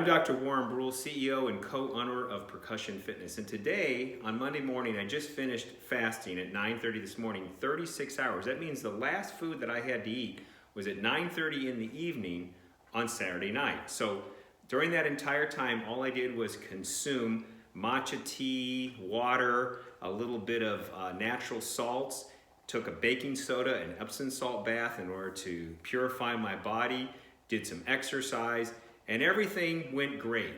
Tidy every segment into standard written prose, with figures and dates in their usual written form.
I'm Dr. Warren Brule, CEO and co-owner of Percussion Fitness. And today, on Monday morning, I just finished fasting at 9:30 this morning, 36 hours. That means the last food that I had to eat was at 9:30 in the evening on Saturday night. So during that entire time, all I did was consume matcha tea, water, a little bit of natural salts, took a baking soda and Epsom salt bath in order to purify my body, did some exercise, and everything went great.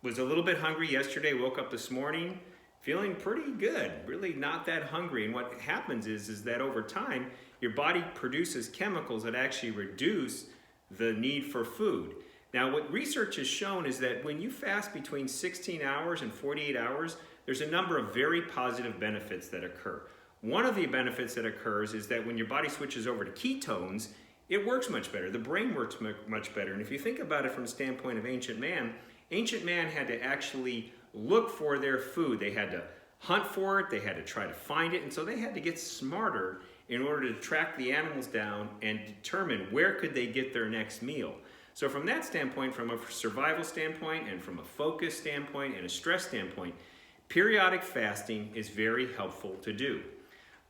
Was a little bit hungry yesterday, woke up this morning feeling pretty good, really not that hungry. And what happens is that over time, your body produces chemicals that actually reduce the need for food. Now, what research has shown is that when you fast between 16 hours and 48 hours, there's a number of very positive benefits that occur. One of the benefits that occurs is that when your body switches over to ketones, it works much better. The brain works much better. And if you think about it from the standpoint of ancient man had to actually look for their food. They had to hunt for it, they had to try to find it, and so they had to get smarter in order to track the animals down and determine where could they get their next meal. So from that standpoint, from a survival standpoint and from a focus standpoint and a stress standpoint, periodic fasting is very helpful to do.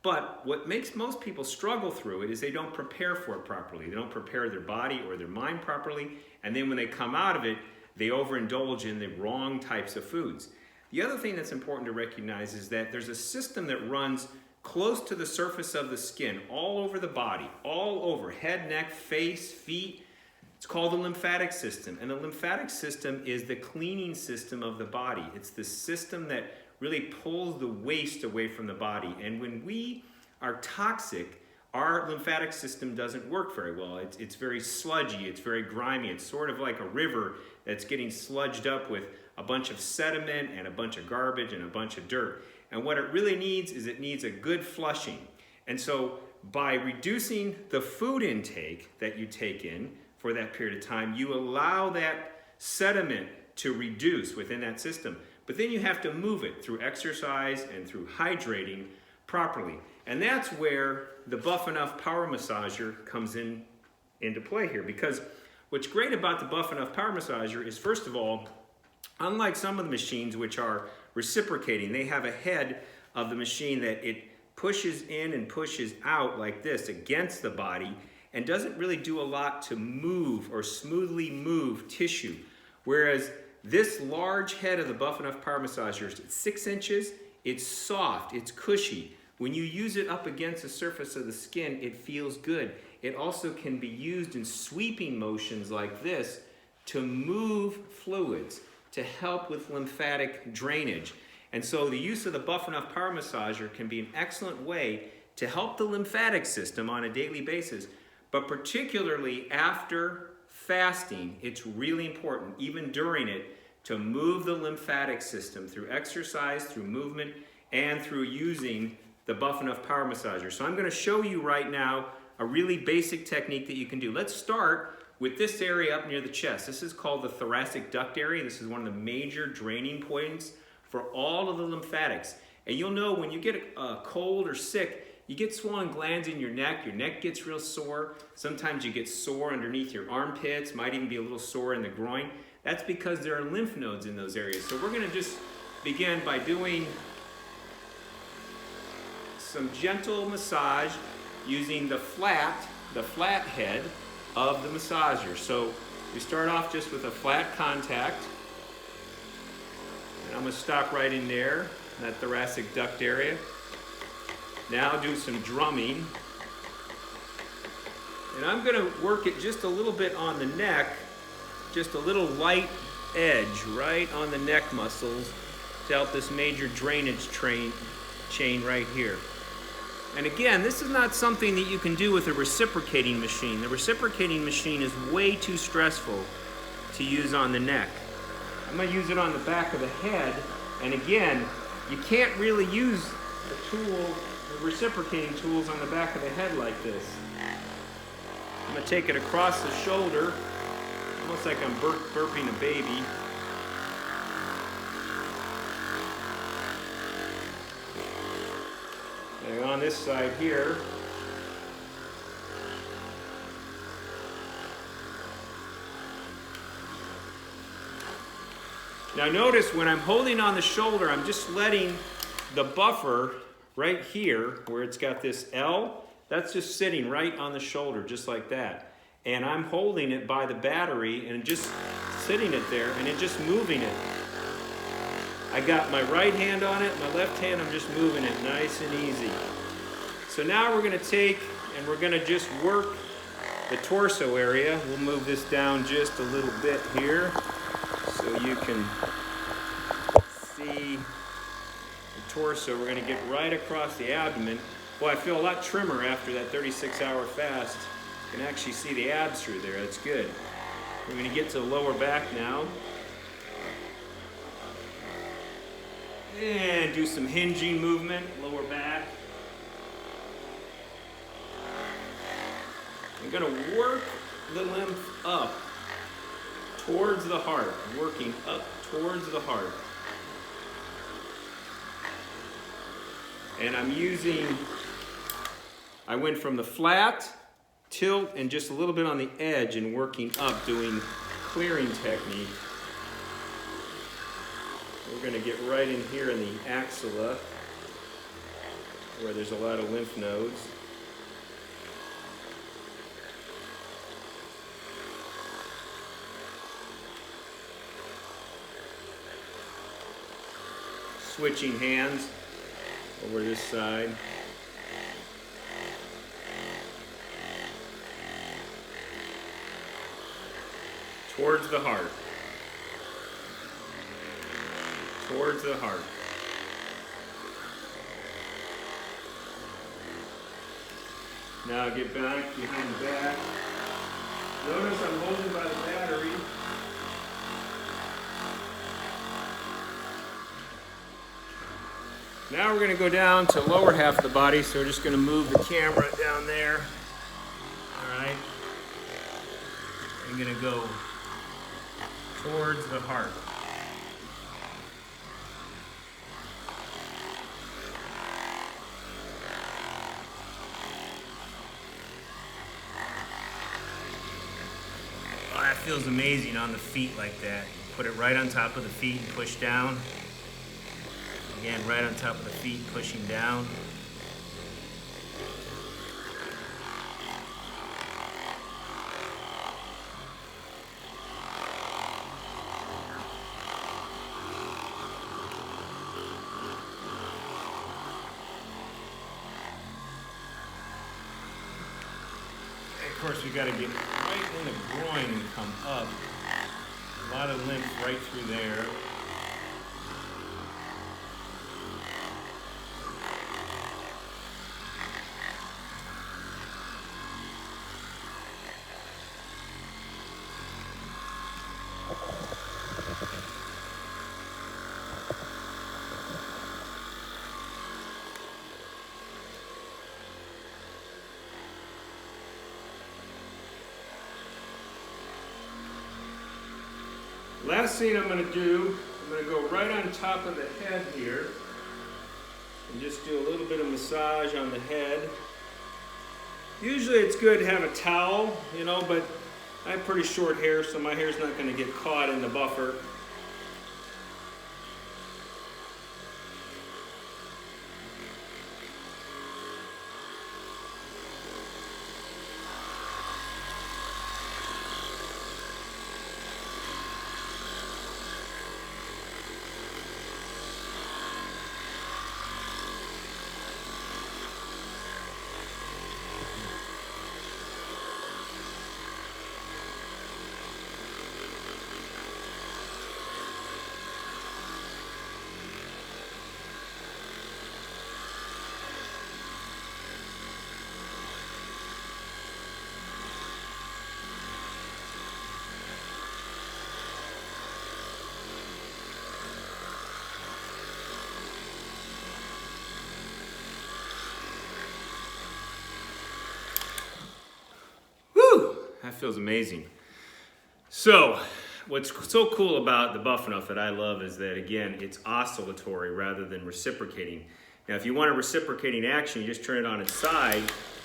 But what makes most people struggle through it is they don't prepare for it properly. They don't prepare their body or their mind properly, and then when they come out of it, they overindulge in the wrong types of foods. The other thing that's important to recognize is that there's a system that runs close to the surface of the skin, all over the body, all over, head, neck, face, feet. It's called the lymphatic system, and the lymphatic system is the cleaning system of the body. It's the system that really pulls the waste away from the body. And when we are toxic, our lymphatic system doesn't work very well. It's very sludgy, it's very grimy. It's sort of like a river that's getting sludged up with a bunch of sediment and a bunch of garbage and a bunch of dirt. And what it really needs is it needs a good flushing. And so by reducing the food intake that you take in for that period of time, you allow that sediment to reduce within that system. But then you have to move it through exercise and through hydrating properly. And that's where the BuffEnuff power massager comes into play here. Because what's great about the BuffEnuff power massager is, first of all, unlike some of the machines which are reciprocating, they have a head of the machine that it pushes in and pushes out like this against the body and doesn't really do a lot to move or smoothly move tissue. Whereas this large head of the BuffEnuff power massager is 6 inches, it's soft, it's cushy. When you use it up against the surface of the skin, it feels good. It also can be used in sweeping motions like this to move fluids, to help with lymphatic drainage. And so the use of the BuffEnuff power massager can be an excellent way to help the lymphatic system on a daily basis, but particularly after fasting, it's really important, even during it, to move the lymphatic system through exercise, through movement, and through using the BuffEnuff power massager. So I'm going to show you right now a really basic technique that you can do. Let's start with this area up near the chest. This is called the thoracic duct area. This is one of the major draining points for all of the lymphatics. And you'll know when you get a cold or sick, you get swollen glands in your neck gets real sore. Sometimes you get sore underneath your armpits, might even be a little sore in the groin. That's because there are lymph nodes in those areas. So we're gonna just begin by doing some gentle massage using the flat head of the massager. So we start off just with a flat contact. And I'm gonna stop right in there, in that thoracic duct area. Now do some drumming. And I'm gonna work it just a little bit on the neck, just a little light edge right on the neck muscles to help this major drainage chain right here. And again, this is not something that you can do with a reciprocating machine. The reciprocating machine is way too stressful to use on the neck. I'm gonna use it on the back of the head, and again, you can't really use the reciprocating tools on the back of the head like this. I'm gonna take it across the shoulder, almost like I'm burping a baby. And on this side here, Now notice when I'm holding on the shoulder, I'm just letting the buffer right here, where it's got this L, that's just sitting right on the shoulder, just like that. And I'm holding it by the battery and just sitting it there and then just moving it. I got my right hand on it, my left hand, I'm just moving it nice and easy. So now we're gonna take and we're gonna just work the torso area. We'll move this down just a little bit here so you can see the torso. We're gonna get right across the abdomen. Well, I feel a lot trimmer after that 36-hour fast. You can actually see the abs through there, that's good. We're gonna get to the lower back now. And do some hinging movement, lower back. I'm gonna work the lymph up towards the heart, working up towards the heart. And I went from the flat, tilt, and just a little bit on the edge and working up, doing clearing technique. We're gonna get right in here in the axilla, where there's a lot of lymph nodes. Switching hands over this side. Towards the heart. Towards the heart. Now get back behind the back. Notice I'm holding by the battery. Now we're going to go down to the lower half of the body, so we're just going to move the camera down there. Alright. I'm going to go towards the heart. Oh, that feels amazing on the feet like that. Put it right on top of the feet and push down. Again, right on top of the feet, pushing down. And of course, we got to get right in the groin and come up. A lot of lymph right through there. Last thing I'm going to do, I'm going to go right on top of the head here and just do a little bit of massage on the head. Usually it's good to have a towel, you know, but I have pretty short hair, so my hair's not going to get caught in the buffer. That feels amazing. So, what's so cool about the BuffEnuff that I love is that, again, it's oscillatory rather than reciprocating. Now, if you want a reciprocating action, you just turn it on its side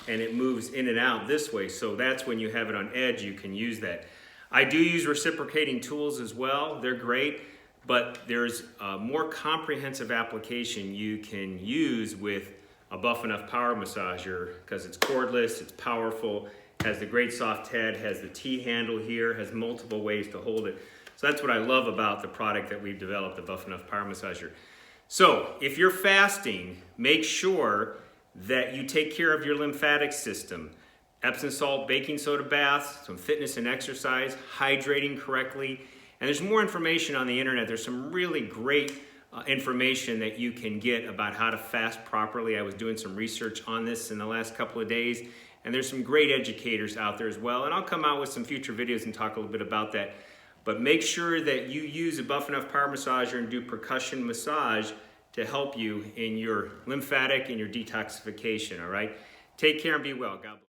and it moves in and out this way. So that's when you have it on edge, you can use that. I do use reciprocating tools as well. They're great. but there's a more comprehensive application you can use with a BuffEnuff power massager because it's cordless, it's powerful, has the great soft head, has the T-handle here, has multiple ways to hold it. So that's what I love about the product that we've developed, the BuffEnuff power massager. So if you're fasting, make sure that you take care of your lymphatic system. Epsom salt, baking soda baths, some fitness and exercise, hydrating correctly. And there's more information on the internet. There's some really great information that you can get about how to fast properly. I was doing some research on this in the last couple of days, and there's some great educators out there as well. And I'll come out with some future videos and talk a little bit about that. But make sure that you use a BuffEnuff power massager and do percussion massage to help you in your lymphatic and your detoxification, all right? Take care and be well. God bless.